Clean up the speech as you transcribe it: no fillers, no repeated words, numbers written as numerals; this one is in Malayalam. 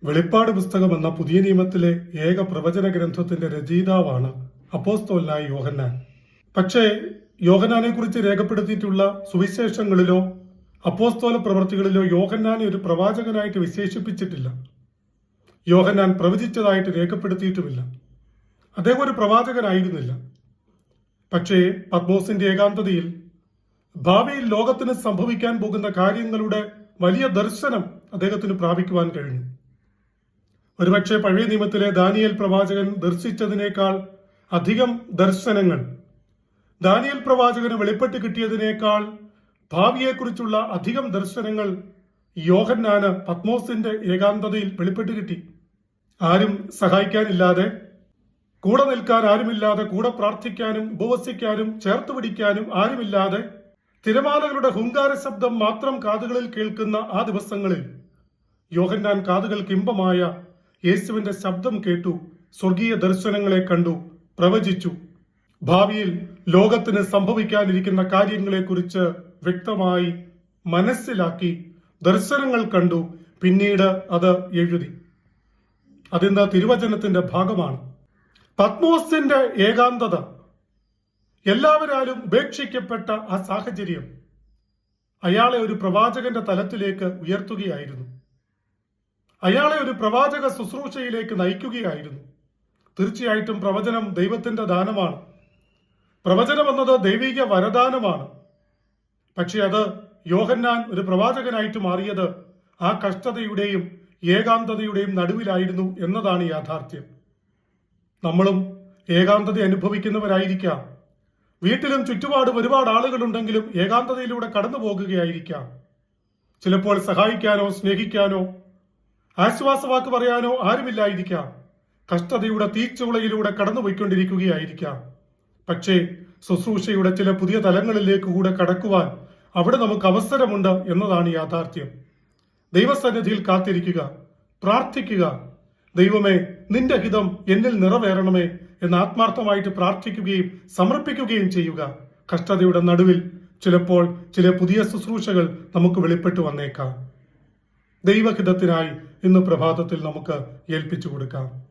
വെളിപ്പാട് പുസ്തകം എന്ന പുതിയ നിയമത്തിലെ ഏക പ്രവചന ഗ്രന്ഥത്തിന്റെ രചയിതാവാണ് അപ്പോസ്തലനായ യോഹന്നാൻ. പക്ഷേ യോഹന്നാനെ കുറിച്ച് രേഖപ്പെടുത്തിയിട്ടുള്ള സുവിശേഷങ്ങളിലോ അപ്പോസ്തല പ്രവൃത്തികളിലോ യോഹന്നാനെ ഒരു പ്രവാചകനായിട്ട് വിശേഷിപ്പിച്ചിട്ടില്ല. യോഹന്നാൻ പ്രവചിച്ചതായിട്ട് രേഖപ്പെടുത്തിയിട്ടുമില്ല. അദ്ദേഹം ഒരു പ്രവാചകനായിരുന്നില്ല. പക്ഷേ പത്മോസിന്റെ ഏകാന്തതയിൽ ഭാവിയിൽ ലോകത്തിന് സംഭവിക്കാൻ പോകുന്ന കാര്യങ്ങളുടെ വലിയ ദർശനം അദ്ദേഹത്തിന് പ്രാപിക്കുവാൻ കഴിഞ്ഞു. ഒരുപക്ഷെ പഴയ നിയമത്തിലെ ദാനിയേൽ പ്രവാചകൻ ദർശിച്ചതിനേക്കാൾ അധികം ദർശനങ്ങൾ, ദാനിയേൽ പ്രവാചകന് വെളിപ്പെട്ട് കിട്ടിയതിനേക്കാൾ ഭാവിയെക്കുറിച്ചുള്ള അധികം ദർശനങ്ങൾ യോഹന്നാന് പത്മോസിന്റെ ഏകാന്തതയിൽ വെളിപ്പെട്ട് കിട്ടി. ആരും സഹായിക്കാനില്ലാതെ, കൂടെ നിൽക്കാൻ ആരുമില്ലാതെ, കൂടെ പ്രാർത്ഥിക്കാനും ഉപവസിക്കാനും ചേർത്ത് പിടിക്കാനും ആരുമില്ലാതെ, തിരമാലകളുടെ ഹുങ്കാര ശബ്ദം മാത്രം കാതുകളിൽ കേൾക്കുന്ന ആ ദിവസങ്ങളിൽ യോഹന്നാൻ കാതുകൾക്ക് ഇമ്പമായ യേശുവിന്റെ ശബ്ദം കേട്ടു, സ്വർഗീയ ദർശനങ്ങളെ കണ്ടു, പ്രവചിച്ചു. ഭാവിയിൽ ലോകത്തിന് സംഭവിക്കാനിരിക്കുന്ന കാര്യങ്ങളെക്കുറിച്ച് വ്യക്തമായി മനസ്സിലാക്കി, ദർശനങ്ങൾ കണ്ടു, പിന്നീട് അത് എഴുതി. അതിന്ന് തിരുവചനത്തിന്റെ ഭാഗമാണ്. പത്മോസിന്റെ ഏകാന്തത, എല്ലാവരാലും ഉപേക്ഷിക്കപ്പെട്ട ആ സാഹചര്യം അയാളെ ഒരു പ്രവാചകന്റെ തലത്തിലേക്ക് ഉയർത്തുകയായിരുന്നു. അയാളെ ഒരു പ്രവാചക ശുശ്രൂഷയിലേക്ക് നയിക്കുകയായിരുന്നു. തീർച്ചയായിട്ടും പ്രവചനം ദൈവത്തിന്റെ ദാനമാണ്. പ്രവചനം എന്നത് ദൈവിക വരദാനമാണ്. പക്ഷെ അത് യോഹന്നാൻ ഒരു പ്രവാചകനായിട്ട് മാറിയത് ആ കഷ്ടതയുടെയും ഏകാന്തതയുടെയും നടുവിലായിരുന്നു എന്നതാണ് യാഥാർത്ഥ്യം. നമ്മളും ഏകാന്തത അനുഭവിക്കുന്നവരായിരിക്കാം. വീട്ടിലും ചുറ്റുപാടും ഒരുപാട് ആളുകളുണ്ടെങ്കിലും ഏകാന്തതയിലൂടെ കടന്നു പോകുകയായിരിക്കാം. ചിലപ്പോൾ സഹായിക്കാനോ സ്നേഹിക്കാനോ ആശ്വാസവാക്ക് പറയാനോ ആരുമില്ലായിരിക്കാം. കഷ്ടതയുടെ തീച്ചുളയിലൂടെ കടന്നുപോയിക്കൊണ്ടിരിക്കുകയായിരിക്കാം. പക്ഷേ ശുശ്രൂഷയുടെ ചില പുതിയ തലങ്ങളിലേക്ക് കൂടെ കടക്കുവാൻ അവിടെ നമുക്ക് അവസരമുണ്ട് എന്നതാണ് യാഥാർത്ഥ്യം. ദൈവസന്നിധിയിൽ കാത്തിരിക്കുക, പ്രാർത്ഥിക്കുക. ദൈവമേ, നിന്റെ ഹിതം എന്നിൽ നിറവേറണമേ എന്ന് ആത്മാർത്ഥമായിട്ട് പ്രാർത്ഥിക്കുകയും സമർപ്പിക്കുകയും ചെയ്യുക. കഷ്ടതയുടെ നടുവിൽ ചിലപ്പോൾ ചില പുതിയ ശുശ്രൂഷകൾ നമുക്ക് വെളിപ്പെട്ടു വന്നേക്കാം. ദൈവഹിതത്തിനായി ഇന്ന് പ്രഭാതത്തിൽ നമുക്ക് ഏൽപ്പിച്ചു കൊടുക്കാം.